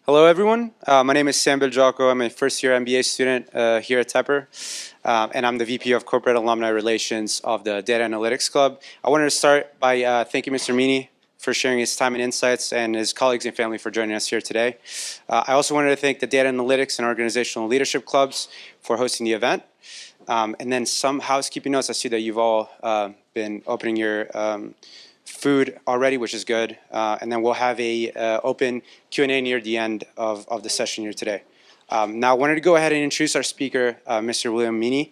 Hello, everyone. My name is Sam Beljako. I'm a first-year MBA student here at Tepper, and I'm the VP of Corporate Alumni Relations of the Data Analytics Club. I wanted to start by thanking Mr. Meaney for sharing his time and insights, and his colleagues and family for joining us here today. I also wanted to thank the Data Analytics and Organizational Leadership Clubs for hosting the event. And then some housekeeping notes. I see that you've all been opening your food already, which is good. And then we'll have a open Q&A near the end of the session here today. Now, I wanted to go ahead and introduce our speaker, Mr. William Meaney.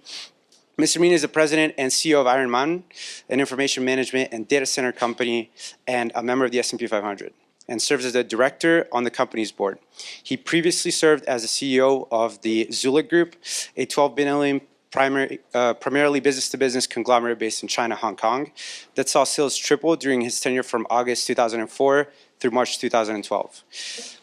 Mr. Meaney is the president and CEO of Iron Mountain, an information management and data center company, and a member of the S&P 500, and serves as the director on the company's board. He previously served as the CEO of the Zulik Group, a $12 billion primarily business-to-business conglomerate based in China, Hong Kong, that saw sales triple during his tenure from August 2004 through March 2012.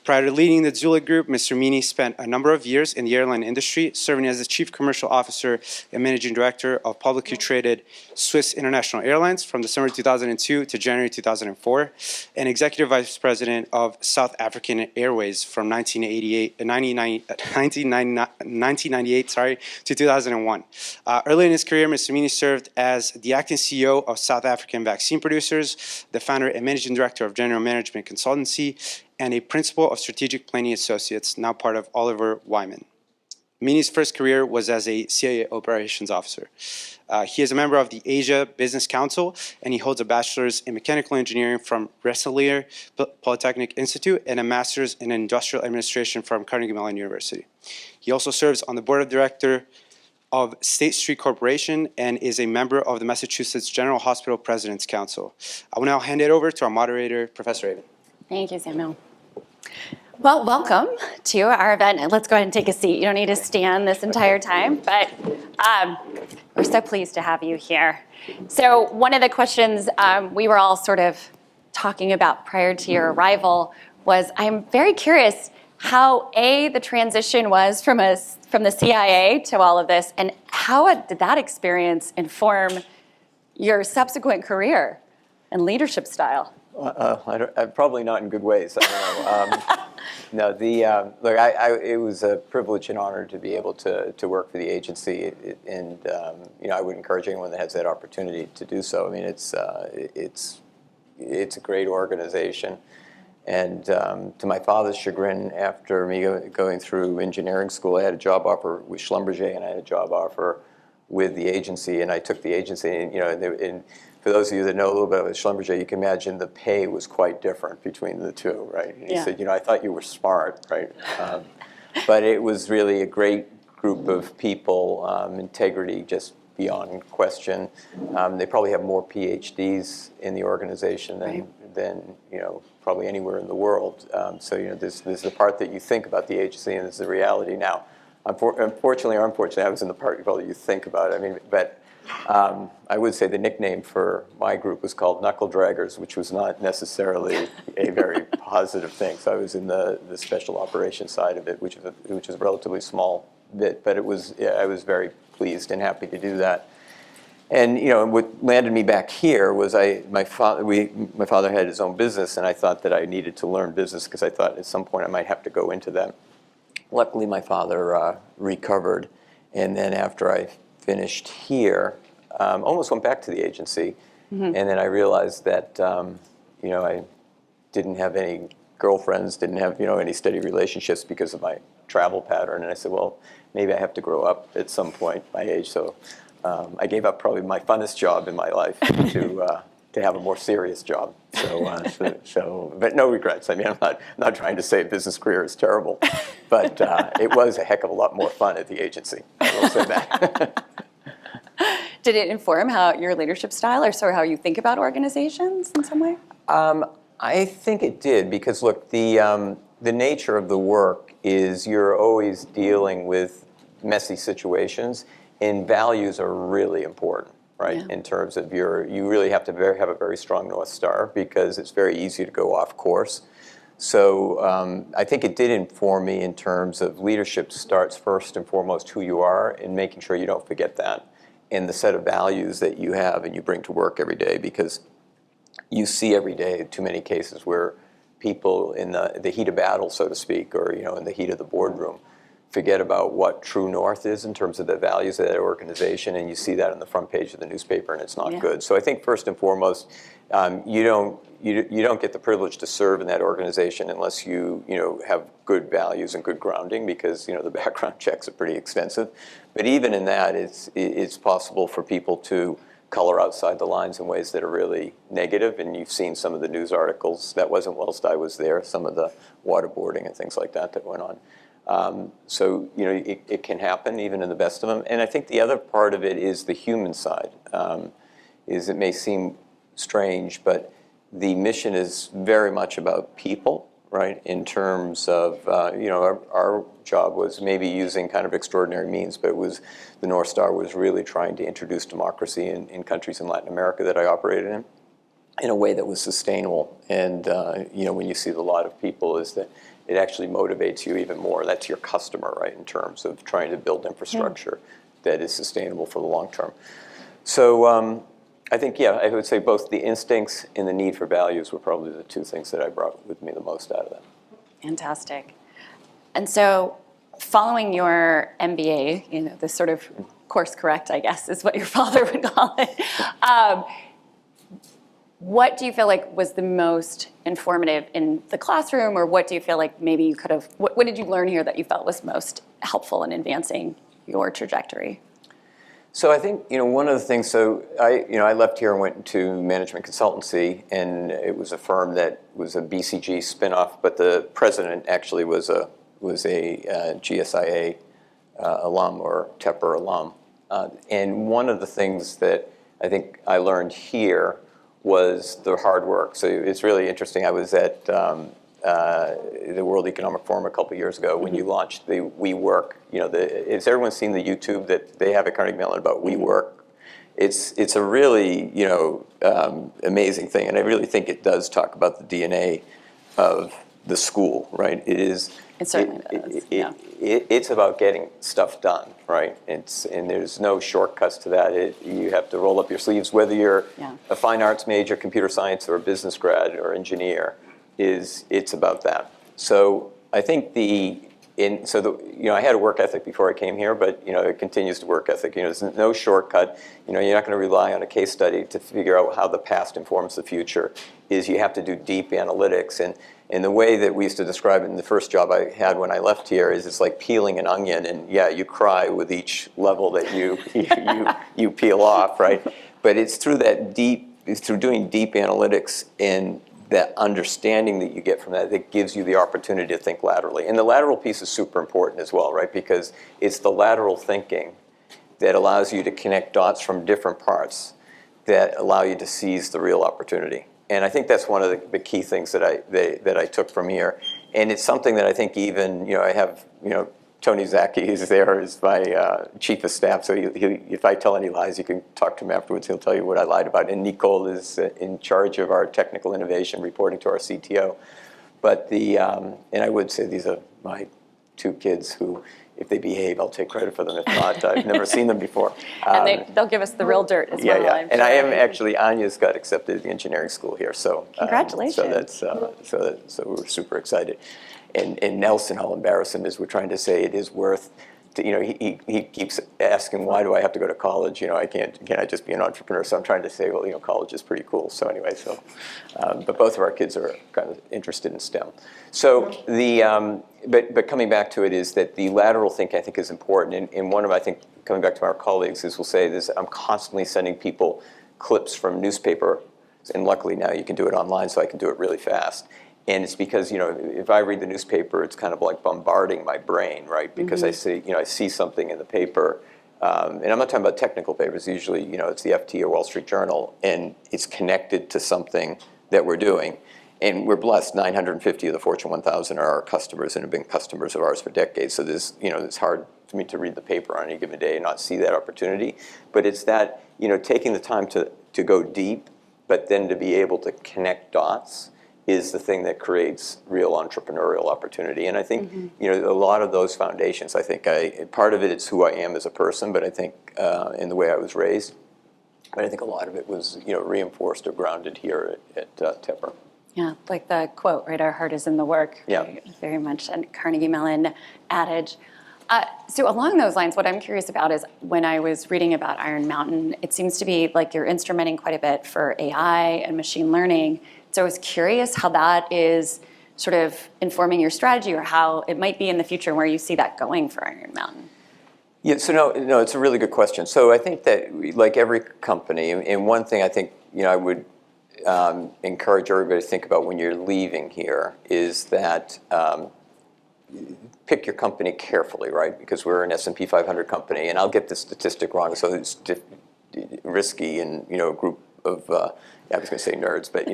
Prior to leading the Zulik Group, Mr. Meaney spent a number of years in the airline industry, serving as the Chief Commercial Officer and Managing Director of publicly traded Swiss International Airlines from December 2002 to January 2004, and Executive Vice President of South African Airways from 1998 to 2001. Early in his career, Mr. Meaney served as the acting CEO of South African Vaccine Producers, the founder and Managing Director of General Management Consultancy, and a principal of Strategic Planning Associates, now part of Oliver Wyman. Meaney's first career was as a CIA operations officer. He is a member of the Asia Business Council, and he holds a bachelor's in mechanical engineering from Rensselaer Polytechnic Institute and a master's in industrial administration from Carnegie Mellon University. He also serves on the board of directors of State Street Corporation and is a member of the Massachusetts General Hospital President's Council. I will now hand it over to our moderator, Professor Avon. Thank you, Samuel. Well, welcome to our event. And let's go ahead and take a seat. You don't need to stand this entire time, but we're so pleased to have you here. So one of the questions we were all sort of talking about prior to your arrival was, I'm very curious how, the transition was from the CIA to all of this, and how did that experience inform your subsequent career and leadership style? Probably not in good ways. I don't know. Look, it was a privilege and honor to be able to work for the agency, and I would encourage anyone that has that opportunity to do so. I mean, it's a great organization, and to my father's chagrin, after me going through engineering school, I had a job offer with Schlumberger, and I had a job offer with the agency, and I took the agency, and for those of you that know a little bit about Schlumberger, you can imagine the pay was quite different between the two, right? And he said, I thought you were smart, right? But it was really a great group of people, integrity just beyond question. They probably have more PhDs in the organization than probably anywhere in the world. So there's the part that you think about the agency, and there's the reality now. Unfortunately or unfortunately, I was in the part probably you think about. I mean, but I would say the nickname for my group was called Knuckle Draggers, which was not necessarily a very positive thing. So I was in the special operations side of it, which is a relatively small bit, but I was very pleased and happy to do that. And what landed me back here was my father had his own business, and I thought that I needed to learn business because I thought at some point I might have to go into that. Luckily, my father recovered, and then after I finished here, almost went back to the agency, and then I realized that I didn't have any girlfriends, didn't have any steady relationships because of my travel pattern, and I said, well, maybe I have to grow up at some point, my age. So I gave up probably my funnest job in my life to have a more serious job. So, but no regrets. I mean, I'm not trying to say a business career is terrible, but it was a heck of a lot more fun at the agency. I will say that. Did it inform your leadership style, or sort of how you think about organizations in some way? I think it did, because look, the nature of the work is you're always dealing with messy situations, and values are really important, right? Yeah. In terms of you really have to have a very strong North Star, because it's very easy to go off course. So I think it did inform me in terms of leadership starts first and foremost who you are, and making sure you don't forget that, and the set of values that you have and you bring to work every day, because you see every day too many cases where people in the heat of battle, so to speak, or in the heat of the boardroom, forget about what true north is in terms of the values of that organization, and you see that on the front page of the newspaper, and it's not good. So I think first and foremost, you don't get the privilege to serve in that organization unless you have good values and good grounding, because the background checks are pretty expensive. But even in that, it's possible for people to color outside the lines in ways that are really negative, and you've seen some of the news articles. That wasn't whilst I was there, some of the waterboarding and things like that went on. So it can happen even in the best of them. And I think the other part of it is the human side. It may seem strange, but the mission is very much about people, right? In terms of our job was maybe using kind of extraordinary means, but the North Star was really trying to introduce democracy in countries in Latin America that I operated in a way that was sustainable. And when you see a lot of people, is that it actually motivates you even more. That's your customer, right, in terms of trying to build infrastructure that is sustainable for the long term. So I think, I would say both the instincts and the need for values were probably the two things that I brought with me the most out of that. Fantastic. And so following your MBA, this sort of course correct, I guess, is what your father would call it. What do you feel like was the most informative in the classroom, or what do you feel like maybe you could have, what did you learn here that you felt was most helpful in advancing your trajectory? So I think, one of the things, I left here and went into management consultancy, and it was a firm that was a BCG spinoff, but the president actually was a GSIA alum or Tepper alum. And one of the things that I think I learned here was the hard work. So it's really interesting. I was at the World Economic Forum a couple of years ago when you launched the WeWork. Has everyone seen the YouTube that they have at Carnegie Mellon about WeWork? It's a really amazing thing, and I really think it does talk about the DNA of the school, right? It certainly does. It's about getting stuff done, right? And there's no shortcuts to that. You have to roll up your sleeves, whether you're a fine arts major, computer science, or a business grad or engineer. It's about that. So I think I had a work ethic before I came here, but it continues to work ethic. There's no shortcut. You're not going to rely on a case study to figure out how the past informs the future. You have to do deep analytics, and the way that we used to describe it in the first job I had when I left here is it's like peeling an onion, and you cry with each level that you peel off, right? But it's through doing deep analytics and that understanding that you get from that gives you the opportunity to think laterally. And the lateral piece is super important as well, right? Because it's the lateral thinking that allows you to connect dots from different parts that allow you to seize the real opportunity. And I think that's one of the key things that I took from here. And it's something that I think even, I have, Tony Zaki, who's there, is my chief of staff. So if I tell any lies, you can talk to him afterwards. He'll tell you what I lied about. And Nicole is in charge of our technical innovation, reporting to our CTO. But and I would say these are my two kids who, if they behave, I'll take credit for them. If not, I've never seen them before. And they'll give us the real dirt as well. Yeah. And I am actually, Anya's got accepted at the engineering school here. So congratulations. So we're super excited. And Nelson, I'll embarrass him, is we're trying to say it is worth, he keeps asking, why do I have to go to college? Can I just be an entrepreneur? So I'm trying to say, well, college is pretty cool. So anyway, but both of our kids are kind of interested in STEM. So but coming back to it is that the lateral thinking I think is important. And one of, I think, coming back to our colleagues is we'll say this, I'm constantly sending people clips from newspaper. And luckily now you can do it online, so I can do it really fast. And it's because, if I read the newspaper, it's kind of like bombarding my brain, right? Because I see something in the paper, and I'm not talking about technical papers. Usually, it's the FT or Wall Street Journal, and it's connected to something that we're doing. And we're blessed. 950 of the Fortune 1000 are our customers and have been customers of ours for decades. So it's hard for me to read the paper on any given day and not see that opportunity. But it's that, taking the time to go deep, but then to be able to connect dots is the thing that creates real entrepreneurial opportunity. And I think, a lot of those foundations, I think part of it's who I am as a person, but I think in the way I was raised. But I think a lot of it was, reinforced or grounded here at Tepper. Yeah, like the quote, right? Our heart is in the work. Yeah. Right? Very much a Carnegie Mellon adage. So along those lines, what I'm curious about is when I was reading about Iron Mountain, it seems to be like you're instrumenting quite a bit for AI and machine learning. So I was curious how that is sort of informing your strategy or how it might be in the future and where you see that going for Iron Mountain. Yeah, so no, it's a really good question. So I think that, like every company, and one thing I think, I would encourage everybody to think about when you're leaving here is that pick your company carefully, right? Because we're an S&P 500 company, and I'll get the statistic wrong, so it's risky, and a group of I was going to say nerds, but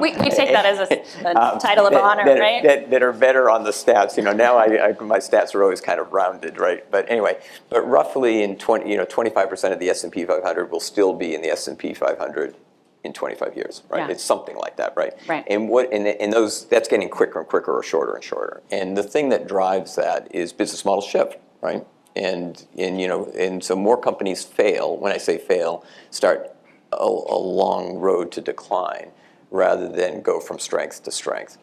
we take that as a title of honor, right? That are better on the stats. Now my stats are always kind of rounded, right? But anyway, roughly in 25% of the S&P 500 will still be in the S&P 500 in 25 years, right? Yeah. It's something like that, right? Right. And that's getting quicker and quicker, or shorter and shorter. And the thing that drives that is business model shift, right? And so more companies fail. When I say fail, start a long road to decline rather than go from strength to strength.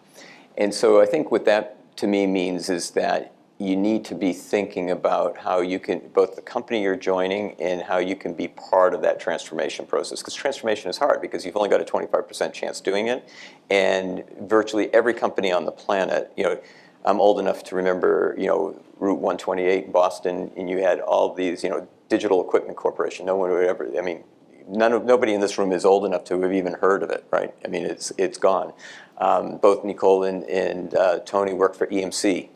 And so I think what that to me means is that you need to be thinking about how you can, both the company you're joining and how you can be part of that transformation process. Because transformation is hard because you've only got a 25% chance doing it. And virtually every company on the planet, I'm old enough to remember, Route 128 in Boston, and you had all these, Digital Equipment Corporation. No one would ever, nobody in this room is old enough to have even heard of it, right? It's gone. Both Nicole and Tony work for EMC.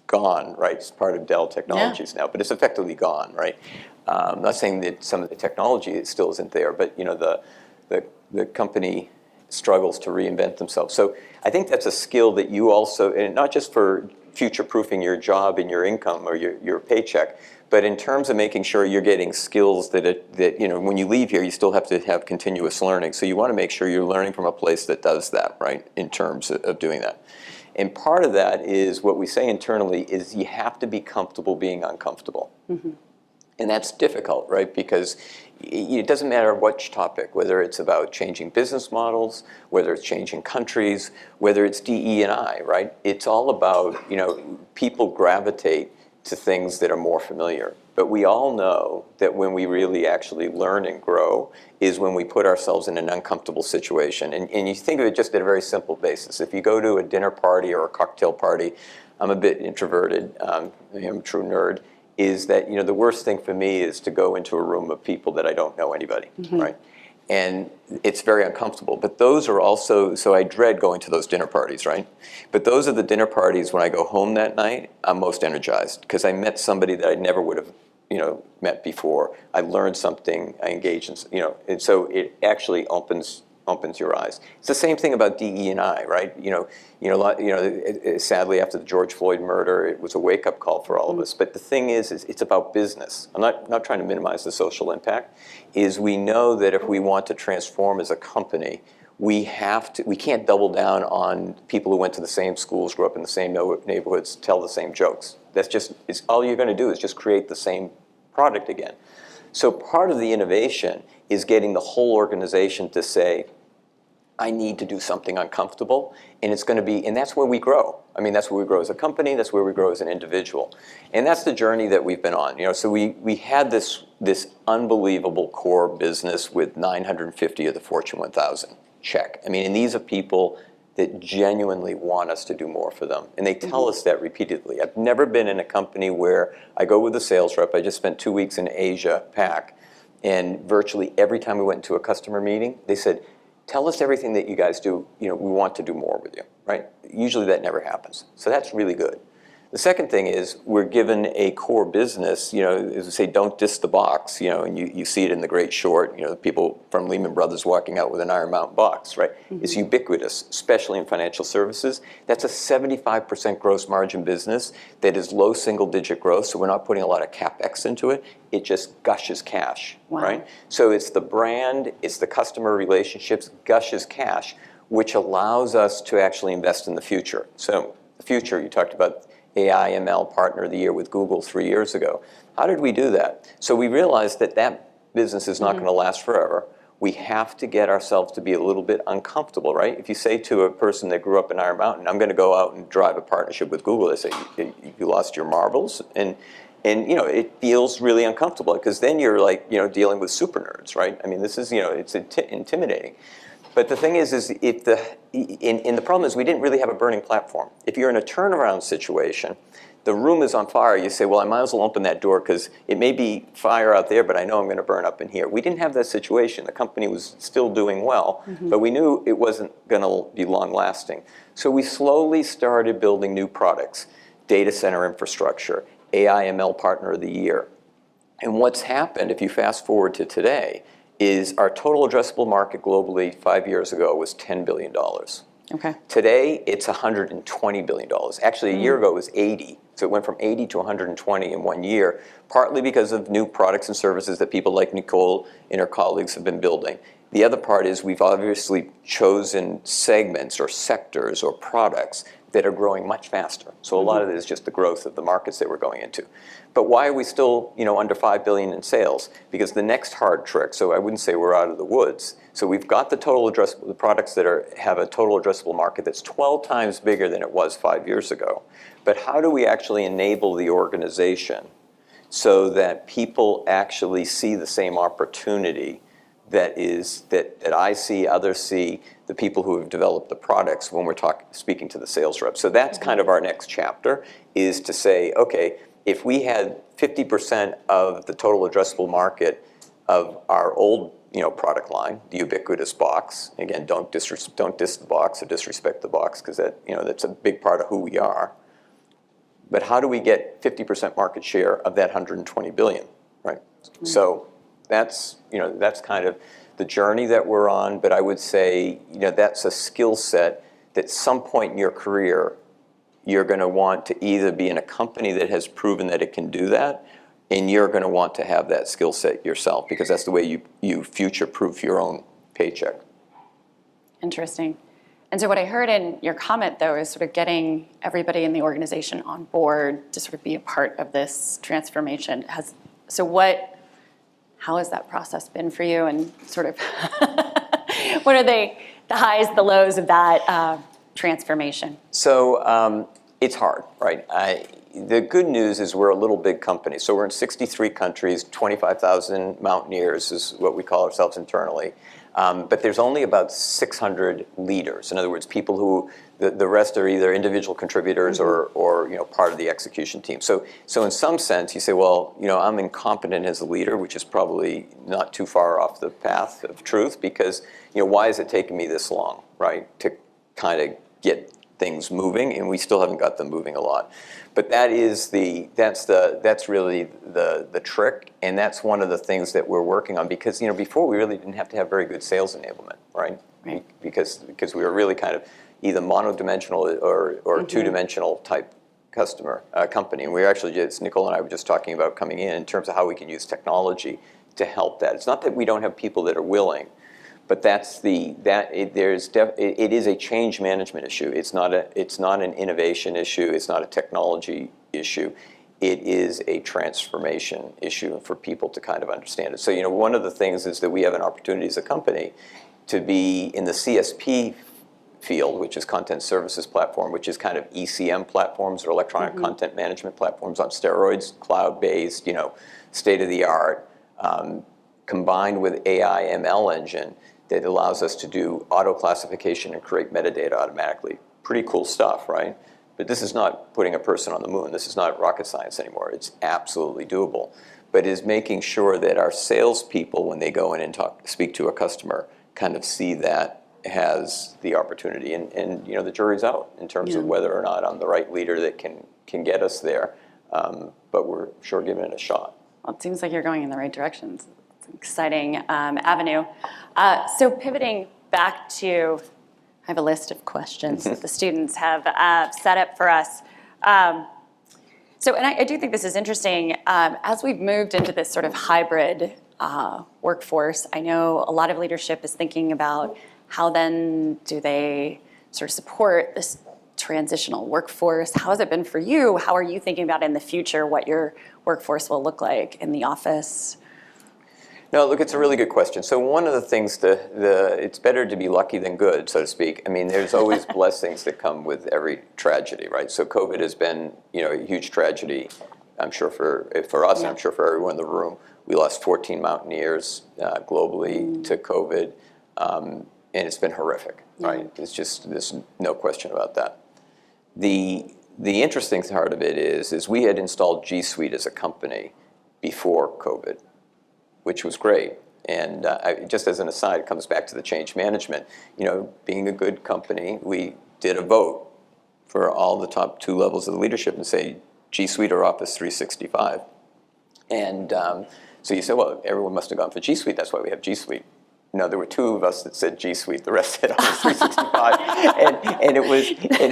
Gone, right? It's part of Dell Technologies now, but it's effectively gone, right? I'm not saying that some of the technology still isn't there, but the company struggles to reinvent themselves. So I think that's a skill that you also, and not just for future-proofing your job and your income or your paycheck, but in terms of making sure you're getting skills that when you leave here, you still have to have continuous learning. So you want to make sure you're learning from a place that does that, right? In terms of doing that. And part of that is what we say internally is you have to be comfortable being uncomfortable. Mm-hmm. And that's difficult, right? Because it doesn't matter which topic, whether it's about changing business models, whether it's changing countries, whether it's DE&I, right? It's all about, people gravitate to things that are more familiar. But we all know that when we really actually learn and grow is when we put ourselves in an uncomfortable situation. And you think of it just at a very simple basis. If you go to a dinner party or a cocktail party, I'm a bit introverted, I'm a true nerd, is that the worst thing for me is to go into a room of people that I don't know anybody, mm-hmm. right? And it's very uncomfortable. But those are also, so I dread going to those dinner parties, right? But those are the dinner parties when I go home that night, I'm most energized because I met somebody that I never would have met before. I learned something, I engaged in, and so it actually opens your eyes. It's the same thing about DE&I, right? Sadly after the George Floyd murder, it was a wake-up call for all of us. But the thing is it's about business. I'm not trying to minimize the social impact. Is we know that if we want to transform as a company, we can't double down on people who went to the same schools, grew up in the same neighborhoods, tell the same jokes. It's all you're going to do is just create the same product again. So part of the innovation is getting the whole organization to say, I need to do something uncomfortable, and it's going to be, and that's where we grow. That's where we grow as a company, that's where we grow as an individual. And that's the journey that we've been on. So we had this unbelievable core business with 950 of the Fortune 1000. Check. And these are people that genuinely want us to do more for them. And they tell mm-hmm. us that repeatedly. I've never been in a company where I go with a sales rep. I just spent 2 weeks in Asia, PAC, and virtually every time we went into a customer meeting, they said, tell us everything that you guys do. We want to do more with you, right? Usually that never happens. So that's really good. The second thing is we're given a core business, as we say, don't diss the box, and you see it in The Great Short, the people from Lehman Brothers walking out with an Iron Mountain box, right? Mm-hmm. It's ubiquitous, especially in financial services. That's a 75% gross margin business that is low single-digit growth, so we're not putting a lot of CapEx into it. It just gushes cash, wow. right? So it's the brand, it's the customer relationships, gushes cash, which allows us to actually invest in the future. So the future, you talked about AI, ML Partner of the Year with Google 3 years ago. How did we do that? So we realized that business is not mm-hmm. going to last forever. we have to get ourselves to be a little bit uncomfortable, right? If you say to a person that grew up in Iron Mountain, I'm going to go out and drive a partnership with Google, they say, you lost your marbles? And it feels really uncomfortable because then you're like, dealing with super nerds, right? I mean, this is, it's intimidating. But the thing is if the problem is we didn't really have a burning platform. If you're in a turnaround situation, the room is on fire, you say, well, I might as well open that door because it may be fire out there, but I know I'm going to burn up in here. We didn't have that situation. The company was still doing well, but we knew it wasn't going to be long lasting. So we slowly started building new products, data center infrastructure, AI ML Partner of the Year. And what's happened, if you fast forward to today, is our total addressable market globally 5 years ago was $10 billion. Okay. Today, it's $120 billion. Actually, a year ago, it was 80. So it went from 80 to 120 in 1 year, partly because of new products and services that people like Nicole and her colleagues have been building. The other part is we've obviously chosen segments or sectors or products that are growing much faster. So a lot of it is just the growth of the markets that we're going into. But why are we still, under 5 billion in sales? Because the next hard trick, so I wouldn't say we're out of the woods. So we've got the total addressable, the products that have a total addressable market that's 12 times bigger than it was 5 years ago. But how do we actually enable the organization so that people actually see the same opportunity that I see, others see, the people who have developed the products when we're speaking to the sales reps. So that's kind of our next chapter, is to say, okay, if we had 50% of the total addressable market of our old product line, the ubiquitous box, again, don't diss the box or disrespect the box because that's a big part of who we are. But how do we get 50% market share of that 120 billion, right? So that's kind of the journey that we're on. But I would say, that's a skill set that some point in your career, you're going to want to either be in a company that has proven that it can do that, and you're going to want to have that skill set yourself because that's the way you future-proof your own paycheck. Interesting. And so what I heard in your comment, though, is sort of getting everybody in the organization on board to sort of be a part of this transformation. How has that process been for you, and sort of what are the highs, the lows of that transformation? So it's hard, right? The good news is we're a little big company. So we're in 63 countries, 25,000 mountaineers is what we call ourselves internally. But there's only about 600 leaders. In other words, people who, the rest are either individual contributors or part of the execution team. So in some sense, you say, well, I'm incompetent as a leader, which is probably not too far off the path of truth because, why is it taking me this long, right, to kind of get things moving, and we still haven't got them moving a lot. But that's really the trick, and that's one of the things that we're working on because before we really didn't have to have very good sales enablement, right? Because we were really kind of either monodimensional or two-dimensional type company, and we were actually Nicole and I were just talking about coming in terms of how we can use technology to help that. It's not that we don't have people that are willing. But it is a change management issue. It's not an innovation issue. It's not a technology issue. It is a transformation issue for people to kind of understand it. So one of the things is that we have an opportunity as a company to be in the CSP field, which is content services platform, which is kind of ECM platforms or electronic content management platforms on steroids, cloud-based, state of the art, combined with AI ML engine that allows us to do auto classification and create metadata automatically. Pretty cool stuff, right? But this is not putting a person on the moon. This is not rocket science anymore. It's absolutely doable. But it is making sure that our salespeople, when they go in and speak to a customer, kind of see that has the opportunity. And the jury's out in terms of whether or not I'm the right leader that can get us there. But we're sure giving it a shot. Well, it seems like you're going in the right direction. It's an exciting avenue. So pivoting back to, I have a list of questions that the students have set up for us. And I do think this is interesting. As we've moved into this sort of hybrid workforce, I know a lot of leadership is thinking about how then do they sort of support this transitional workforce? How has it been for you? How are you thinking about in the future what your workforce will look like in the office? No, look, it's a really good question. So one of the things, it's better to be lucky than good, so to speak. I mean, there's always blessings that come with every tragedy, right? So COVID has been, a huge tragedy, I'm sure for us, and I'm sure for everyone in the room. We lost 14 mountaineers globally to COVID, and it's been horrific, right? It's just, there's no question about that. The interesting part of it is we had installed G Suite as a company before COVID, which was great. And just as an aside, it comes back to the change management. Being a good company, we did a vote for all the top 2 levels of the leadership and say G Suite or Office 365. And so you say, well, everyone must have gone for G Suite. That's why we have G Suite. No, there were 2 of us that said G Suite. The rest said Office 365, and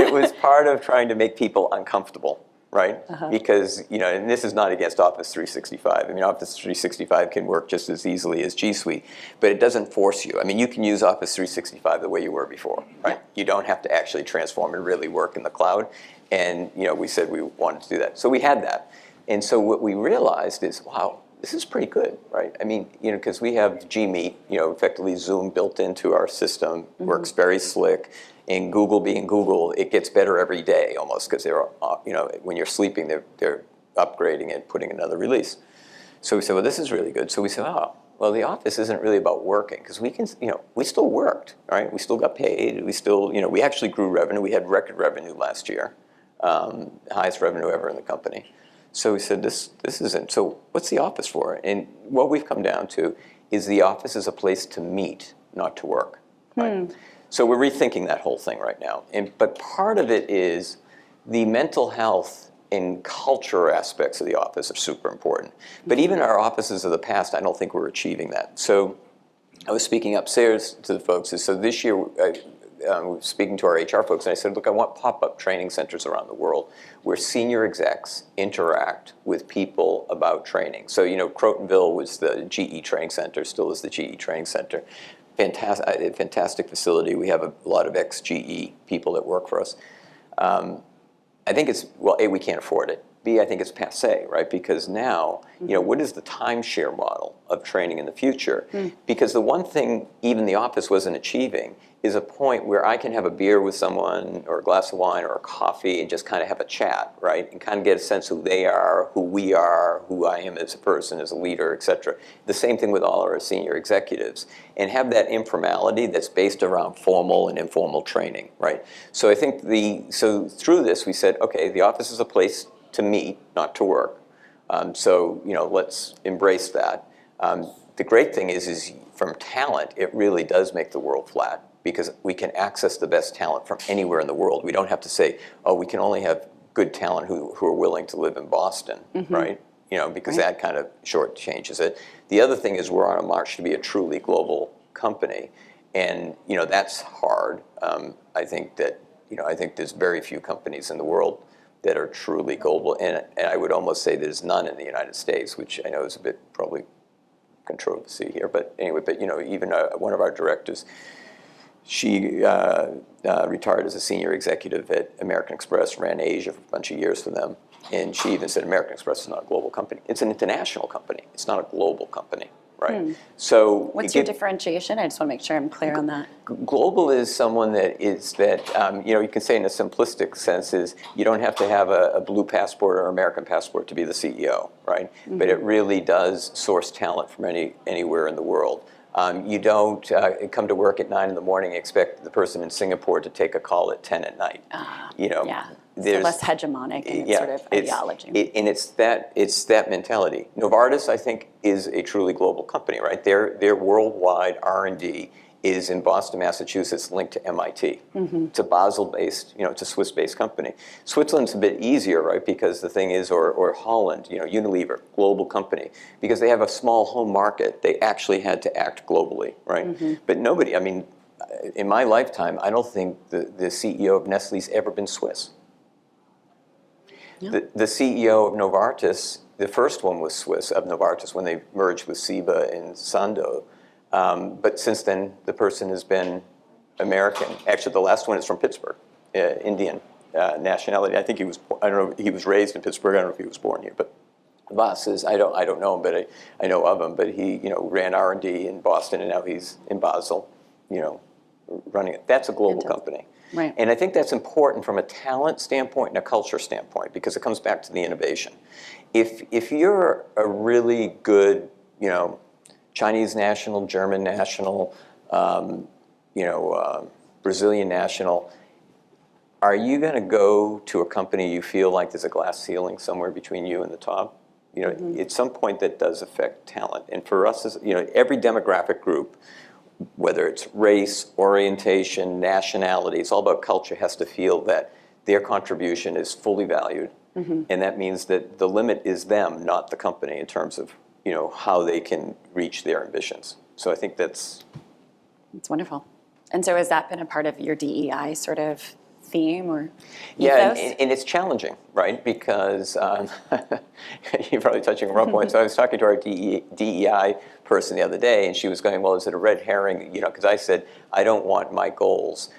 it was part of trying to make people uncomfortable, right? Because and this is not against Office 365. I mean, Office 365 can work just as easily as G Suite, but it doesn't force you. I mean, you can use Office 365 the way you were before, right? You don't have to actually transform and really work in the cloud. And we said we wanted to do that, so we had that. And so what we realized is, wow, this is pretty good, right? I mean, because we have Gmeet, effectively Zoom built into our system, works very slick. And Google being Google, it gets better every day almost, because they're, when you're sleeping, they're upgrading it, putting another release. So we said, well, this is really good. So we said, oh, well, the office isn't really about working, because we can, we still worked, right? We still got paid. We still, we actually grew revenue. We had record revenue last year, highest revenue ever in the company. So we said, this isn't, so what's the office for? And what we've come down to is the office is a place to meet, not to work, right? So we're rethinking that whole thing right now. But part of it is the mental health and culture aspects of the office are super important. But even our offices of the past, I don't think we're achieving that. So I was speaking upstairs to the folks, and so this year, speaking to our HR folks, and I said, look, I want pop-up training centers around the world where senior execs interact with people about training. So, Crotonville was the GE Training Center, still is the GE Training Center. Fantastic facility. We have a lot of ex-GE people that work for us. I think it's, well, A, we can't afford it. B, I think it's passé, right? Because now, what is the timeshare model of training in the future? Because the one thing even the office wasn't achieving is a point where I can have a beer with someone or a glass of wine or a coffee and just kind of have a chat, right? And kind of get a sense of who they are, who we are, who I am as a person, as a leader, et cetera. The same thing with all our senior executives. And have that informality that's based around formal and informal training, right? So I think so through this we said, okay, the office is a place to meet, not to work. So let's embrace that. The great thing is from talent, it really does make the world flat, because we can access the best talent from anywhere in the world. We don't have to say, oh, we can only have good talent who are willing to live in Boston, right? Because that kind of shortchanges it. The other thing is we're on a march to be a truly global company, and that's hard. I think there's very few companies in the world that are truly global, and I would almost say there's none in the United States, which I know is a bit probably controversy here, but anyway, even one of our directors, she retired as a senior executive at American Express, ran Asia for a bunch of years for them, and she even said American Express is not a global company. It's an international company. It's not a global company, right? So what's your differentiation? I just want to make sure I'm clear on that. Global is someone that you can say in a simplistic sense is you don't have to have a blue passport or American passport to be the CEO, right? But it really does source talent from anywhere in the world. You don't come to work at 9 in the morning and expect the person in Singapore to take a call at 10 at night. There's less hegemonic in its sort of ideology. And it's that mentality. Novartis, I think, is a truly global company, right? Their worldwide R&D is in Boston, Massachusetts, linked to MIT. It's a Basel-based, it's a Swiss-based company. Switzerland's a bit easier, right? Because the thing is, or Holland, Unilever, global company. Because they have a small home market, they actually had to act globally, right? But nobody, in my lifetime, I don't think the CEO of Nestle's ever been Swiss. The CEO of Novartis, the first one was Swiss, of Novartis, when they merged with Ciba and Sandoz. But since then, the person has been American. Actually, the last one is from Pittsburgh, Indian nationality. I think he was raised in Pittsburgh. I don't know if he was born here, but boss is, I don't know him, but I know of him, but he, ran R&D in Boston, and now he's in Basel, running it. That's a global company. Right. And I think that's important from a talent standpoint and a culture standpoint, because it comes back to the innovation. If you're a really good, Chinese national, German national, Brazilian national, are you going to go to a company you feel like there's a glass ceiling somewhere between you and the top? At some point that does affect talent. And for us, as every demographic group, whether it's race, orientation, nationality, it's all about culture, has to feel that their contribution is fully valued. And that means that the limit is them, not the company, in terms of how they can reach their ambitions. So I think that's wonderful. And so has that been a part of your DEI sort of theme or yeah, ethos? and it's challenging, right? Because you're probably touching on a point. So I was talking to our DEI person the other day, and she was going, well, is it a red herring? Because I said, I don't want my goals.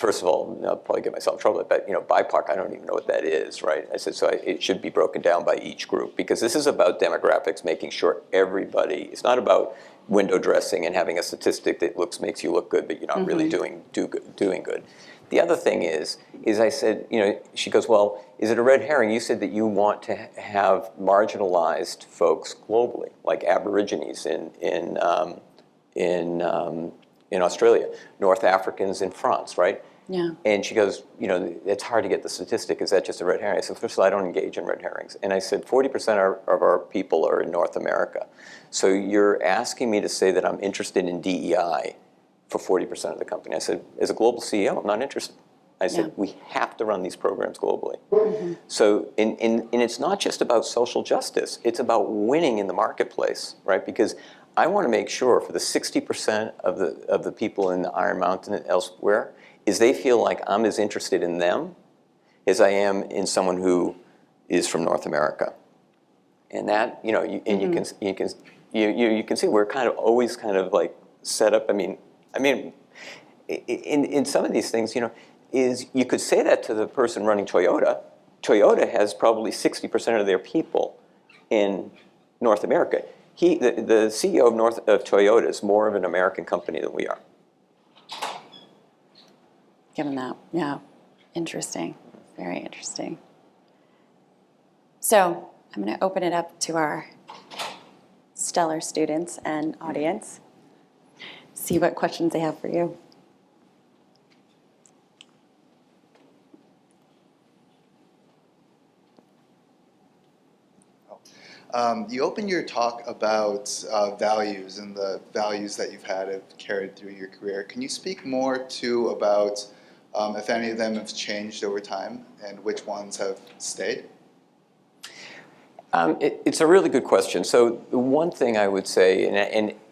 First of all, I'll probably get myself in trouble, but BIPOC, I don't even know what that is, right? I said, so it should be broken down by each group, because this is about demographics, making sure everybody, it's not about window dressing and having a statistic that makes you look good, but you're not really doing good. The other thing is I said, she goes, well, is it a red herring? You said that you want to have marginalized folks globally, like Aborigines in Australia, North Africans in France, right? Yeah. And she goes, it's hard to get the statistic. Is that just a red herring? I said, first of all, I don't engage in red herrings. And I said, 40% of our people are in North America. So you're asking me to say that I'm interested in DEI for 40% of the company. I said, as a global CEO, I'm not interested. I said, we have to run these programs globally. So, and it's not just about social justice. It's about winning in the marketplace, right? Because I want to make sure for the 60% of the people in the Iron Mountain and elsewhere, is they feel like I'm as interested in them as I am in someone who is from North America. And that, you can see we're kind of always kind of like set up. I mean, in some of these things, is you could say that to the person running Toyota. Toyota has probably 60% of their people in North America. The CEO of Toyota is more of an American company than we are. Given that, yeah, interesting, very interesting. So I'm going to open it up to our stellar students and audience. See what questions they have for you. You opened your talk about values and the values that you've had have carried through your career. Can you speak more about if any of them have changed over time and which ones have stayed? It's a really good question. So the one thing I would say,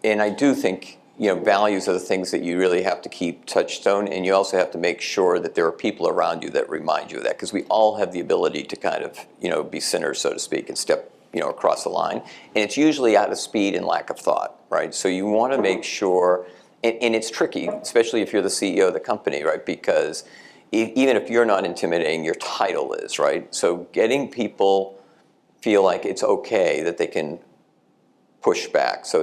and I do think values are the things that you really have to keep touchstone, and you also have to make sure that there are people around you that remind you of that, because we all have the ability to kind of be sinners, so to speak, and step across the line. And it's usually out of speed and lack of thought, right? So you want to make sure, and it's tricky, especially if you're the CEO of the company, right? Because even if you're not intimidating, your title is, right? So getting people feel like it's okay that they can push back. So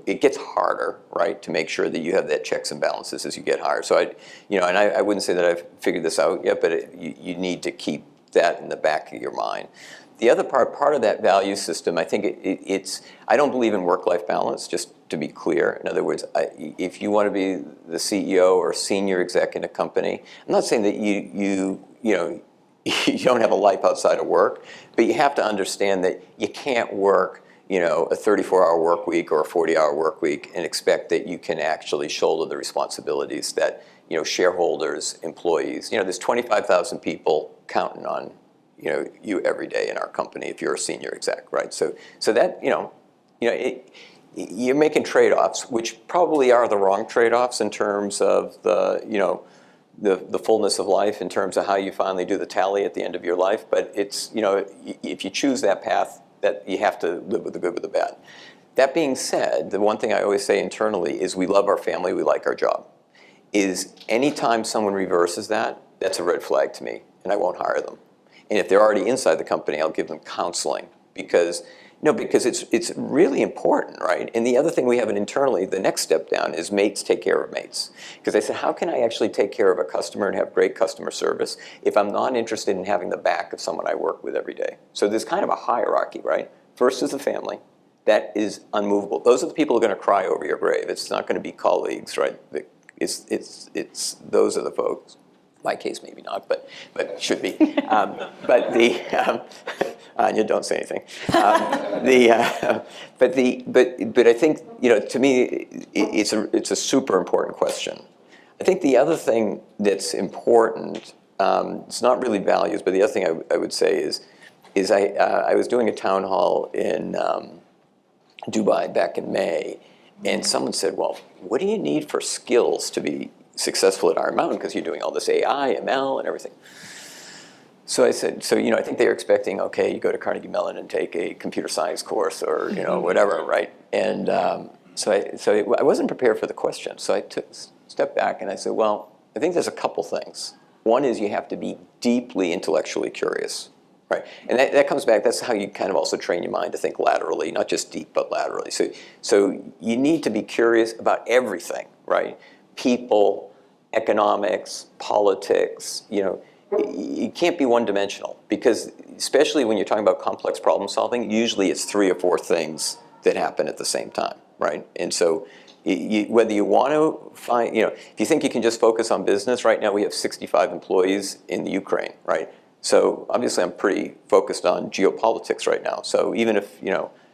it gets harder, right, to make sure that you have that checks and balances as you get higher. So I wouldn't say that I've figured this out yet, but you need to keep that in the back of your mind. The other part of that value system, I think I don't believe in work-life balance, just to be clear. In other words, if you want to be the CEO or senior exec in a company, I'm not saying that you don't have a life outside of work, but you have to understand that you can't work a 34-hour work week or a 40-hour work week and expect that you can actually shoulder the responsibilities that shareholders, employees, there's 25,000 people counting on you every day in our company if you're a senior exec, right? So that you're making trade-offs, which probably are the wrong trade-offs in terms of the fullness of life, in terms of how you finally do the tally at the end of your life. But it's if you choose that path, that you have to live with the good with the bad. That being said, the one thing I always say internally is we love our family, we like our job. Is anytime someone reverses that, that's a red flag to me, and I won't hire them. And if they're already inside the company, I'll give them counseling because because it's really important, right? And the other thing we have internally, the next step down is mates take care of mates. Because I said, how can I actually take care of a customer and have great customer service if I'm not interested in having the back of someone I work with every day? So there's kind of a hierarchy, right? First is the family. That is unmovable. Those are the people who are going to cry over your grave. It's not going to be colleagues, right? It's those are the folks. In my case, maybe not, but should be. But Anya, don't say anything. But I think to me it's a super important question. I think the other thing that's important, it's not really values, but the other thing I would say is I was doing a town hall in Dubai back in May, and someone said, well, what do you need for skills to be successful at Iron Mountain, because you're doing all this AI, ML, and everything. So I said, I think they're expecting, okay, you go to Carnegie Mellon and take a computer science course or, whatever, right? And so I wasn't prepared for the question. So I took a step back and I said, well, I think there's a couple things. One is you have to be deeply intellectually curious, right? And that comes back, that's how you kind of also train your mind to think laterally, not just deep, but laterally. So you need to be curious about everything, right? People, economics, politics, you can't be one-dimensional, because especially when you're talking about complex problem solving, usually it's 3 or 4 things that happen at the same time, right? And so whether you want to find, if you think you can just focus on business, right now we have 65 employees in the Ukraine, right? So obviously I'm pretty focused on geopolitics right now. So even if,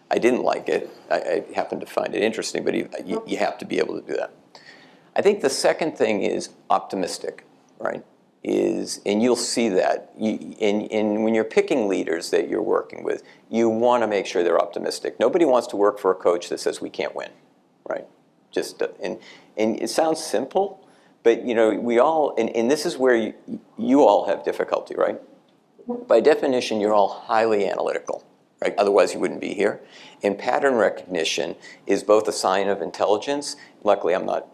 I didn't like it, I happen to find it interesting, but you have to be able to do that. I think the second thing is optimistic, right? And you'll see that. And when you're picking leaders that you're working with, you want to make sure they're optimistic. Nobody wants to work for a coach that says we can't win, right? And it sounds simple, but we all, and this is where you all have difficulty, right? By definition, you're all highly analytical, right? Otherwise you wouldn't be here. And pattern recognition is both a sign of intelligence. Luckily, I'm not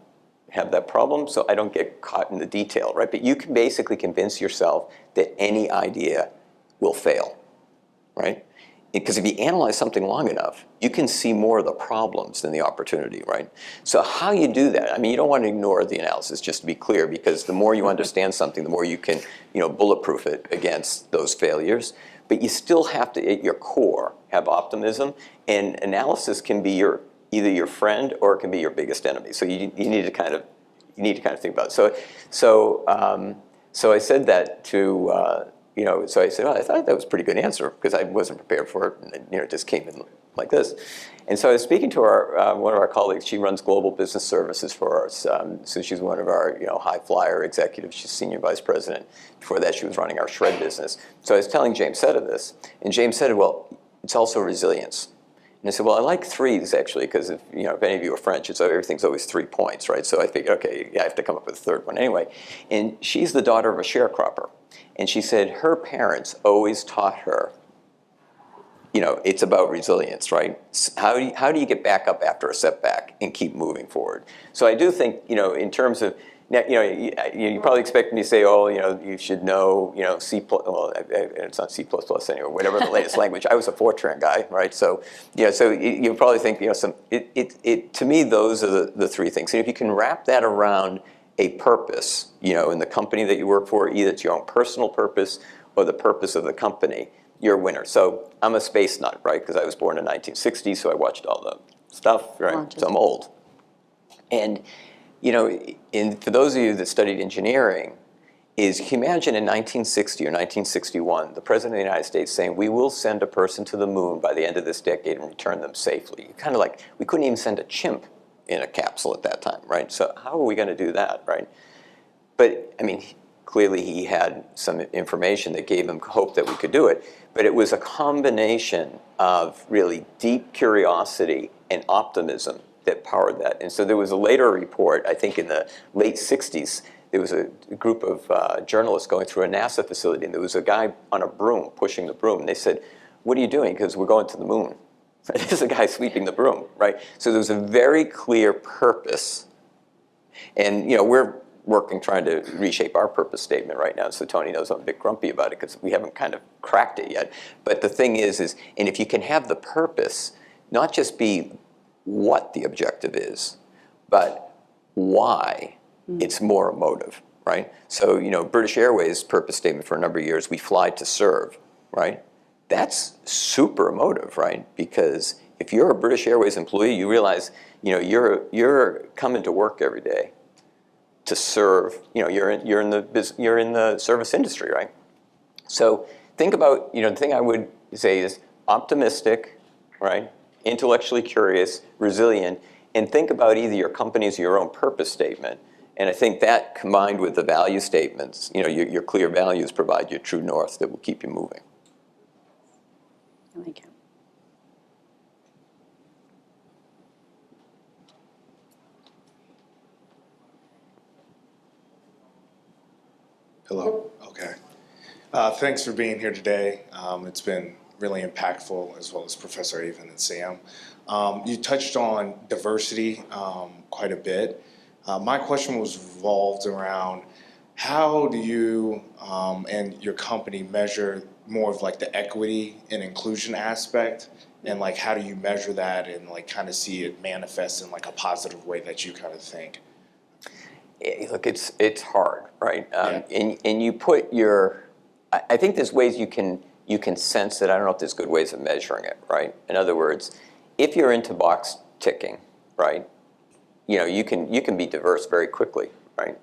have that problem, so I don't get caught in the detail, right? But you can basically convince yourself that any idea will fail, right? Because if you analyze something long enough, you can see more of the problems than the opportunity, right? So how you do that, I mean, you don't want to ignore the analysis, just to be clear, because the more you understand something, the more you can, bulletproof it against those failures. But you still have to, at your core, have optimism, and analysis can be either your friend or it can be your biggest enemy. So you need to kind of think about it. So I said that to so I said, I thought that was a pretty good answer, because I wasn't prepared for it, and it just came in like this. And so I was speaking to one of our colleagues. She runs global business services for us. So she's one of our high flyer executives. She's senior vice president. Before that, she was running our shred business. So I was telling James Setta this, and James said, well, it's also resilience. And I said, well, I like 3s, actually, because if any of you are French, everything's always 3 points, right? So I figured, okay, I have to come up with a third one anyway. And she's the daughter of a sharecropper. And she said her parents always taught her, it's about resilience, right? How do you get back up after a setback and keep moving forward? So I do think, in terms of, now, you probably expect me to say, oh, you should know, C++, well, it's not C++ anyway, whatever the latest language. I was a Fortran guy, right? So, so you probably think, to me, those are the 3 things. And if you can wrap that around a purpose, in the company that you work for, either it's your own personal purpose or the purpose of the company, you're a winner. So I'm a space nut, right? Because I was born in 1960, so I watched all the stuff, right? So I'm old. And for those of you that studied engineering, can you imagine in 1960 or 1961, the President of the United States saying, we will send a person to the moon by the end of this decade and return them safely. Kind of like, we couldn't even send a chimp in a capsule at that time, right? So how are we going to do that, right? But, I mean, clearly he had some information that gave him hope that we could do it. But it was a combination of really deep curiosity and optimism that powered that. And so there was a later report, I think in the late 60s, there was a group of journalists going through a NASA facility, and there was a guy on a broom pushing the broom. And they said, what are you doing? Because we're going to the moon. There's a guy sweeping the broom, right? So there was a very clear purpose. And we're working, trying to reshape our purpose statement right now. So Tony knows I'm a bit grumpy about it because we haven't kind of cracked it yet. But the thing is, and if you can have the purpose, not just be what the objective is, but why it's more emotive, right? So, British Airways purpose statement for a number of years, we fly to serve, right? That's super emotive, right? Because if you're a British Airways employee, you realize, you're coming to work every day to serve. You're in the service industry, right? So think about, the thing I would say is optimistic, right? Intellectually curious, resilient, and think about either your company's or your own purpose statement. And I think that combined with the value statements, your clear values provide you true north that will keep you moving. I like it. Hello. Okay. Thanks for being here today. It's been really impactful, as well as Professor Avon and Sam. You touched on diversity quite a bit. My question was revolved around how do you and your company measure more of like the equity and inclusion aspect, and like how do you measure that and like kind of see it manifest in like a positive way that you kind of think? Look, it's hard, right? And you put your, I think there's ways you can sense it. I don't know if there's good ways of measuring it, right? In other words, if you're into box ticking, right, you can be diverse very quickly, right?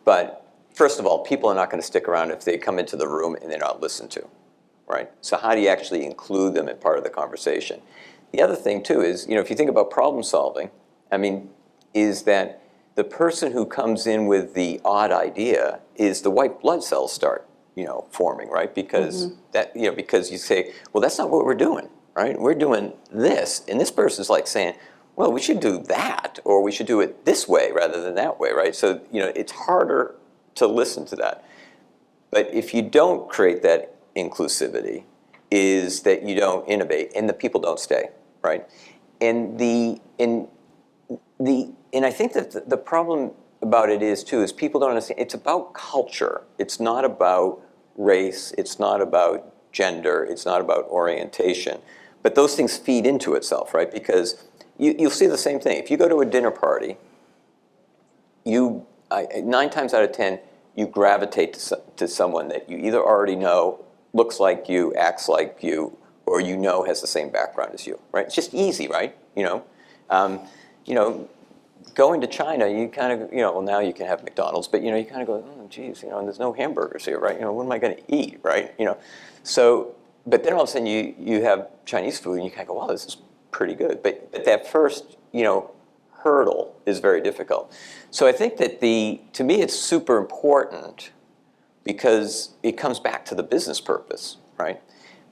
But first of all, people are not going to stick around if they come into the room and they're not listened to, right? So how do you actually include them in part of the conversation? The other thing too is, if you think about problem solving, is that the person who comes in with the odd idea is the white blood cells start, forming, right? Because because you say, well, that's not what we're doing, right? We're doing this, and this person's like saying, well, we should do that, or we should do it this way rather than that way, right? So, it's harder to listen to that. But if you don't create that inclusivity, is that you don't innovate, and the people don't stay, right? And I think that the problem about it is people don't understand, it's about culture. It's not about race, it's not about gender, it's not about orientation. But those things feed into itself, right? Because you'll see the same thing. If you go to a dinner party, 9 times out of 10, you gravitate to someone that you either already know, looks like you, acts like you, or has the same background as you, right? It's just easy, right? Going to China, you kind of, well, now you can have McDonald's, but, you kind of go, oh, geez, there's no hamburgers here, right? What am I going to eat, right? So, but then all of a sudden you have Chinese food and you kind of go, wow, this is pretty good. But that first, hurdle is very difficult. So I think that to me, it's super important because it comes back to the business purpose, right?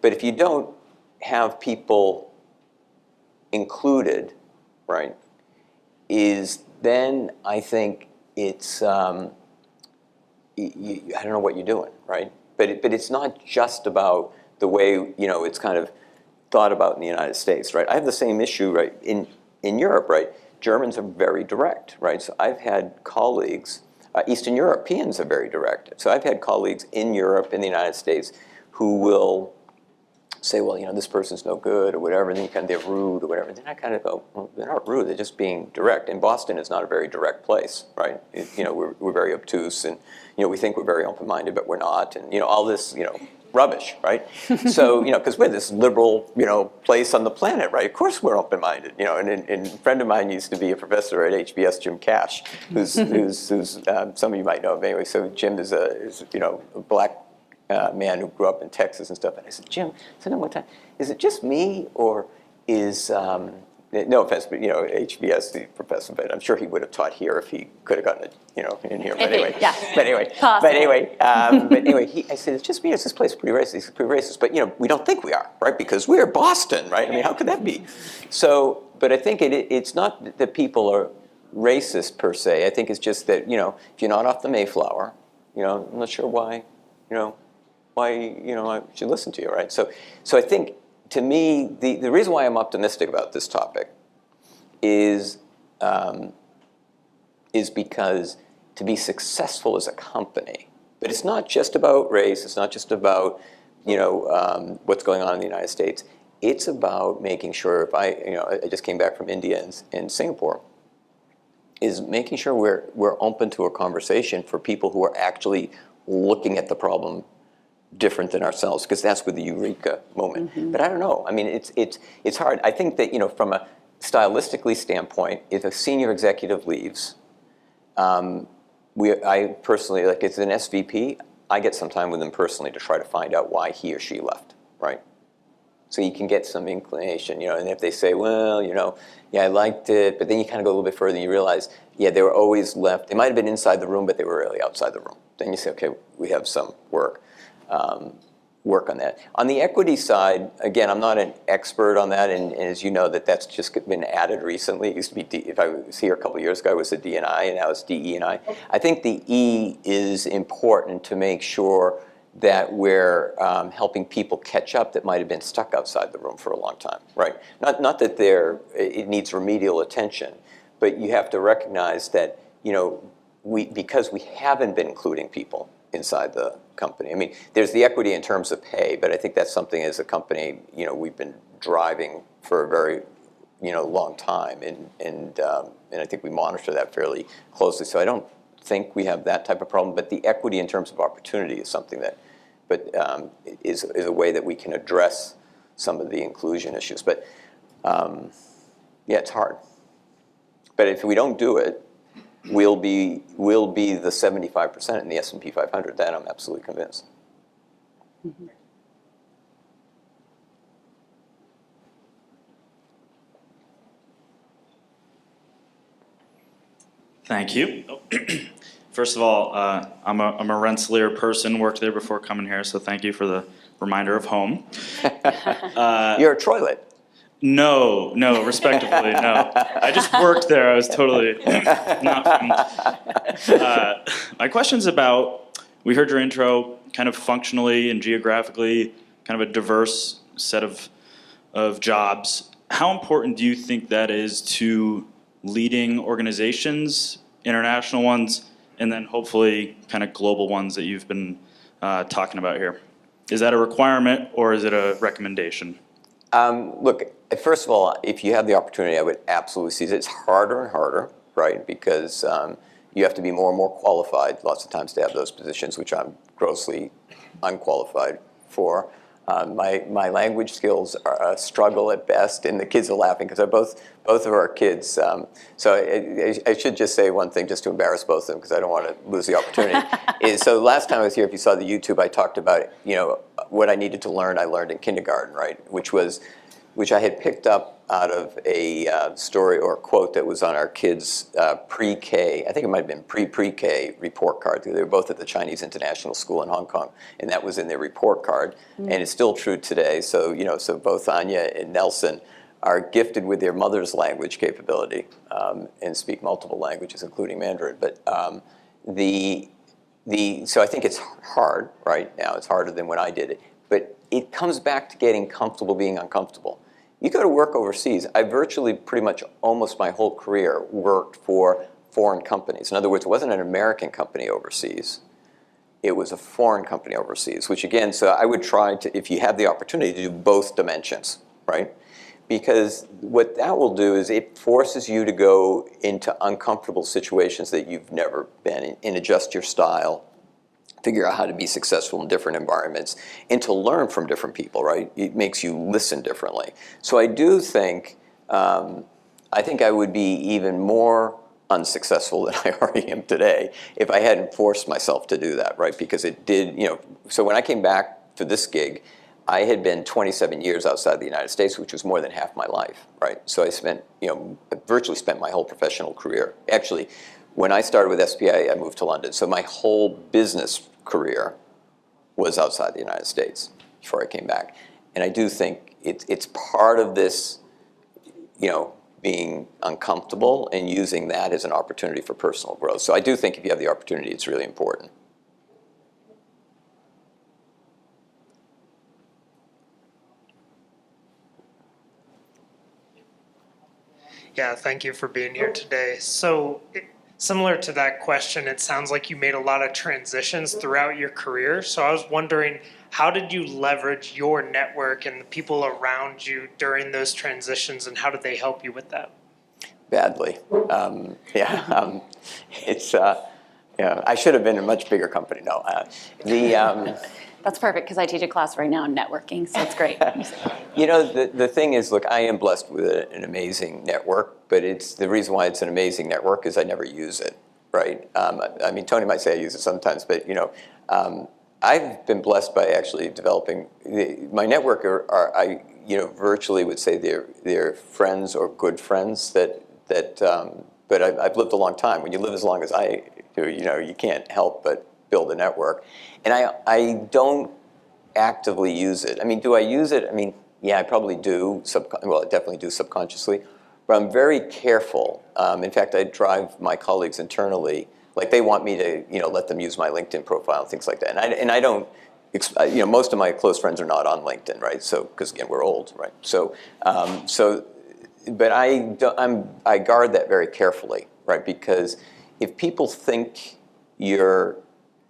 But if you don't have people included, right, then I think it's, I don't know what you're doing, right? But it's not just about the way, it's kind of thought about in the United States, right? I have the same issue, right, in Europe, right? Germans are very direct, right? So I've had colleagues, Eastern Europeans are very direct. So I've had colleagues in Europe, in the United States, who will say, well, this person's no good or whatever, and then they're rude or whatever. And then I kind of go, well, they're not rude, they're just being direct. And Boston is not a very direct place, right? We're very obtuse, and we think we're very open-minded, but we're not, and all this, rubbish, right? So, because we're this liberal, place on the planet, right? Of course we're open-minded, and a friend of mine used to be a professor at HBS, Jim Cash, who's some of you might know him anyway. So Jim is a black man who grew up in Texas and stuff. And I said, Jim, one time, is it just me, or is, no offense, but HBS, the professor, but I'm sure he would have taught here if he could have gotten it, in here. But anyway, I said, it's just me. Is this place pretty racist? It's pretty racist, but we don't think we are, right? Because we're Boston, right? I mean, how could that be? So, but I think it's not that people are racist per se. I think it's just that if you're not off the Mayflower, I'm not sure why, I should listen to you, right? So I think, to me, the reason why I'm optimistic about this topic is because to be successful as a company, but it's not just about race, it's not just about, what's going on in the United States. It's about making sure, I just came back from India and Singapore, is making sure we're open to a conversation for people who are actually looking at the problem different than ourselves, because that's with the eureka moment. Mm-hmm. But I don't know. I mean, it's hard. I think that, from a stylistically standpoint, if a senior executive leaves, I personally, like, as an SVP, I get some time with them personally to try to find out why he or she left, right? So you can get some inclination, and if they say, well, yeah, I liked it, but then you kind of go a little bit further and you realize, yeah, they were always left. They might have been inside the room, but they were really outside the room. Then you say, okay, we have some work on that. On the equity side, again, I'm not an expert on that, and as you know, that's just been added recently. It used to be, if I was here a couple of years ago, it was a D&I, and now it's DE&I. I think the E is important to make sure that we're helping people catch up that might have been stuck outside the room for a long time, right? Not that it needs remedial attention, but you have to recognize that, because we haven't been including people inside the company. I mean, there's the equity in terms of pay, but I think that's something as a company, we've been driving for a very, long time, and I think we monitor that fairly closely. So I don't think we have that type of problem, but the equity in terms of opportunity is something that, is a way that we can address some of the inclusion issues. But yeah, it's hard. But if we don't do it, we'll be the 75% in the S&P 500. That I'm absolutely convinced. Mm-hmm. Thank you. First of all, I'm a Rensselaer person, worked there before coming here, so thank you for the reminder of home. You're a Troylet. No, respectively, no. I just worked there. I was totally not from. My question's about, we heard your intro, kind of functionally and geographically, kind of a diverse set of jobs. How important do you think that is to leading organizations, international ones, and then hopefully kind of global ones that you've been talking about here? Is that a requirement or is it a recommendation? Look, first of all, if you have the opportunity, I would absolutely seize it. It's harder and harder, right? Because you have to be more and more qualified lots of times to have those positions, which I'm grossly unqualified for. My language skills are a struggle at best, and the kids are laughing because both of our kids. So I should just say one thing just to embarrass both of them because I don't want to lose the opportunity. So last time I was here, if you saw the YouTube, I talked about what I needed to learn. I learned in kindergarten, right? Which I had picked up out of a story or a quote that was on our kids' pre-K, I think it might have been pre-K report card. They were both at the Chinese International School in Hong Kong, and that was in their report card. Mm. And it's still true today. So, so both Anya and Nelson are gifted with their mother's language capability and speak multiple languages, including Mandarin. But so I think it's hard right now. It's harder than when I did it. But it comes back to getting comfortable being uncomfortable. You go to work overseas. I virtually pretty much almost my whole career worked for foreign companies. In other words, it wasn't an American company overseas. It was a foreign company overseas, which again, so I would try to, if you have the opportunity, to do both dimensions, right? Because what that will do is it forces you to go into uncomfortable situations that you've never been in and adjust your style, figure out how to be successful in different environments, and to learn from different people, right? It makes you listen differently. So I do think, I think I would be even more unsuccessful than I already am today if I hadn't forced myself to do that, right? Because it did, so when I came back for this gig, I had been 27 years outside the United States, which was more than half my life, right? So I spent, virtually spent my whole professional career. Actually, when I started with SPIA, I moved to London. So my whole business career was outside the United States before I came back. And I do think it's part of this, being uncomfortable and using that as an opportunity for personal growth. So I do think if you have the opportunity, it's really important. Yeah, thank you for being here today. So similar to that question, it sounds like you made a lot of transitions throughout your career. So I was wondering, how did you leverage your network and the people around you during those transitions, and how did they help you with that? Badly. It's, yeah, I should have been in a much bigger company. No, That's perfect, because I teach a class right now on networking, so it's great. you know, the thing is, look, I am blessed with an amazing network, but it's the reason why it's an amazing network is I never use it, right? I mean, Tony might say I use it sometimes, but, you know, I've been blessed by actually developing, my network I virtually would say they're friends or good friends but I've lived a long time. When you live as long as I do, you know, you can't help but build a network. And I don't actively use it. I mean, do I use it? I mean, yeah, I probably do. Well, I definitely do subconsciously. But I'm very careful. In fact, I drive my colleagues internally. Like, they want me to, you know, let them use my LinkedIn profile and things like that. And I don't, you know, most of my close friends are not on LinkedIn, right? So, because again, we're old, right? So, but I guard that very carefully, right? Because if people think you're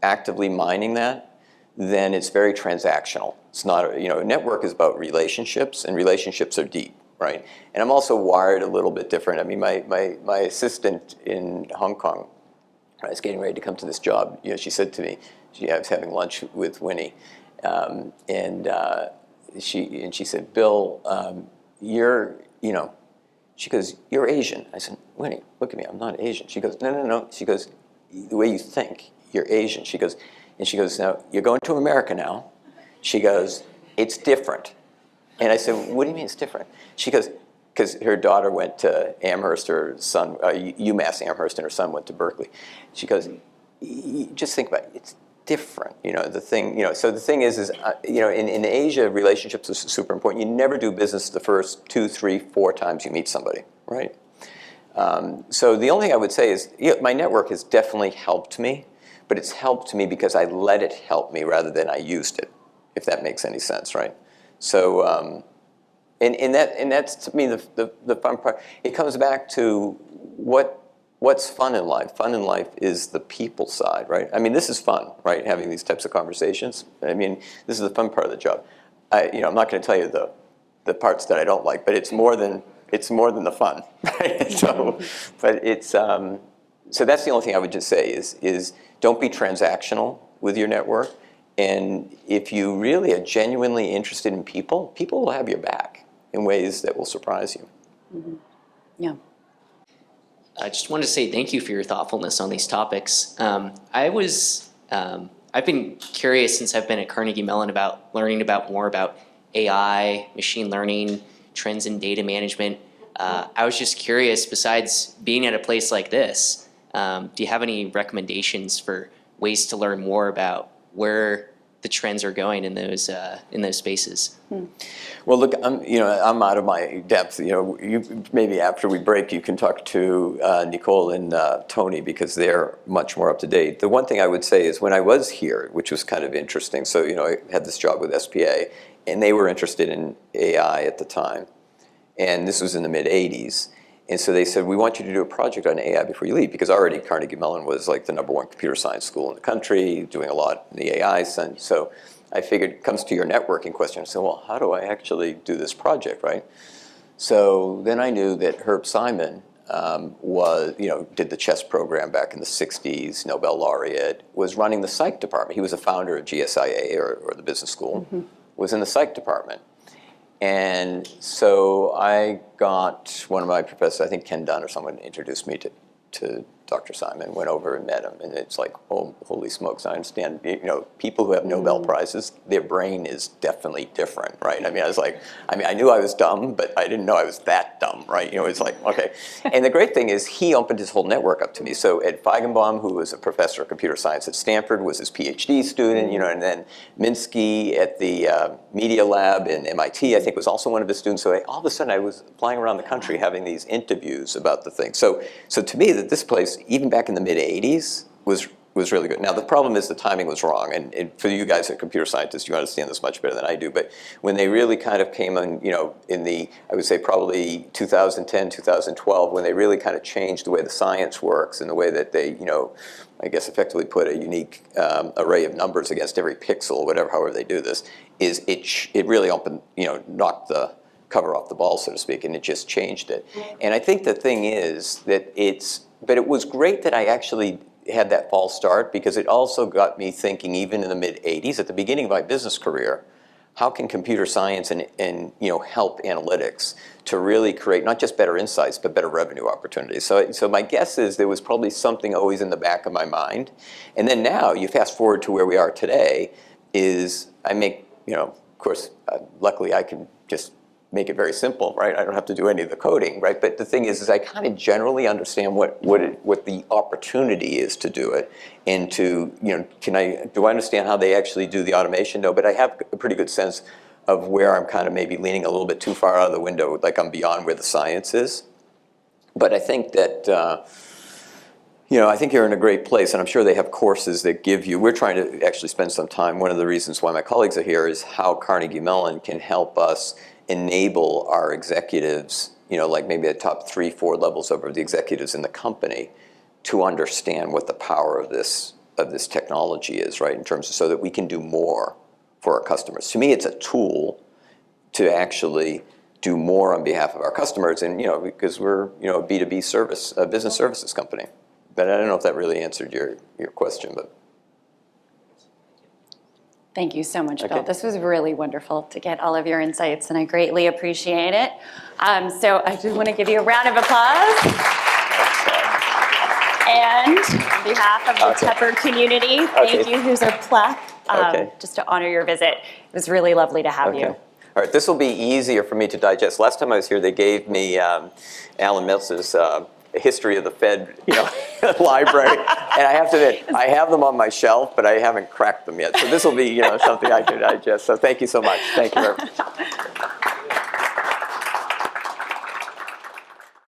actively mining that, then it's very transactional. It's not, you know, a network is about relationships, and relationships are deep, right? And I'm also wired a little bit different. I mean, my assistant in Hong Kong, when I was getting ready to come to this job, you know, she said to me, I was having lunch with Winnie, and she said, Bill, you know, she goes, you're Asian. I said, Winnie, look at me, I'm not Asian. She goes, no. She goes, the way you think, you're Asian. She goes, now, you're going to America now. She goes, it's different. And I said, what do you mean it's different? She goes, because her daughter went to Amherst, her son, UMass Amherst, and her son went to Berkeley. She goes, just think about it, it's different, you know, the thing, you know, so the thing is you know, in Asia, relationships are super important. You never do business the first 2, 3, 4 times you meet somebody, right? So the only thing I would say is, you know, my network has definitely helped me, but it's helped me because I let it help me rather than I used it, if that makes any sense, right? So, and that's to me the fun part. It comes back to what's fun in life. Fun in life is the people side, right? I mean, this is fun, right? Having these types of conversations. I mean, this is the fun part of the job. You know, I'm not going to tell you the parts that I don't like, but it's more than the fun, right? So, but it's so that's the only thing I would just say is don't be transactional with your network. And if you really are genuinely interested in people, people will have your back in ways that will surprise you. Mm-hmm. Yeah. I just wanted to say thank you for your thoughtfulness on these topics. I've been curious since I've been at Carnegie Mellon about learning more about AI, machine learning, trends in data management. I was just curious, besides being at a place like this, do you have any recommendations for ways to learn more about where the trends are going in those spaces? Well, look, I'm out of my depth. You know, maybe after we break, you can talk to Nicole and Tony, because they're much more up to date. The one thing I would say is when I was here, which was kind of interesting. So, you know, I had this job with SPA, and they were interested in AI at the time, and this was in the mid '80s. And so they said, we want you to do a project on AI before you leave, because already Carnegie Mellon was like the #1 computer science school in the country, doing a lot in the AI sense. So I figured it comes to your networking question. I said, well, how do I actually do this project, right? So then I knew that Herb Simon did the chess program back in the 60s, Nobel laureate, was running the psych department. He was a founder of GSIA, or the business school, was in the psych department. And so I got one of my professors, I think Ken Dunn or someone, introduced me to Dr. Simon, went over and met him, and it's like, oh, holy smokes, I understand, you know, people who have Nobel Prizes, their brain is definitely different, right? I mean, I knew I was dumb, but I didn't know I was that dumb, right? You know, it's like, okay. And the great thing is he opened his whole network up to me. So Ed Feigenbaum, who was a professor of computer science at Stanford, was his PhD student, you know, and then Minsky at the Media Lab in MIT, I think, was also one of his students. So all of a sudden I was flying around the country having these interviews about the thing. So to me, that this place, even back in the mid '80s, was was really good. Now the problem is the timing was wrong, and for you guys as computer scientists, you understand this much better than I do. But when they really kind of came on, in the, I would say probably 2010, 2012, when they really kind of changed the way the science works and the way that they, I guess effectively put a unique array of numbers against every pixel, whatever, however they do this, is it really opened, knocked the cover off the ball, so to speak, and it just changed it. And I think the thing is that but it was great that I actually had that false start, because it also got me thinking, even in the mid-'80s, at the beginning of my business career, how can computer science and help analytics to really create not just better insights, but better revenue opportunities? So my guess is there was probably something always in the back of my mind. And then now, you fast forward to where we are today, is I make, of course, luckily I can just make it very simple, right? I don't have to do any of the coding, right? But the thing is I kind of generally understand what the opportunity is to do it, and to, do I understand how they actually do the automation? No, but I have a pretty good sense of where I'm kind of maybe leaning a little bit too far out of the window, like I'm beyond where the science is. But I think that, I think you're in a great place, and I'm sure they have courses that give you, we're trying to actually spend some time, one of the reasons why my colleagues are here is how Carnegie Mellon can help us enable our executives, like maybe the top 3, 4 levels over the executives in the company, to understand what the power of this technology is, right? In terms of, so that we can do more for our customers. To me, it's a tool to actually do more on behalf of our customers, and because we're a B2B service, a business services company. But I don't know if that really answered your question, but. Thank you so much, Bill. Okay. This was really wonderful to get all of your insights, and I greatly appreciate it. So I just want to give you a round of applause. And on behalf of the Tepper community, thank you. Here's a plaque just to honor your visit. It was really lovely to have you. All right, this will be easier for me to digest. Last time I was here, they gave me Alan Miltz's History of the Fed, library, and I have to admit, I have them on my shelf, but I haven't cracked them yet. So this will be, something I can digest. So thank you so much. Thank you very much.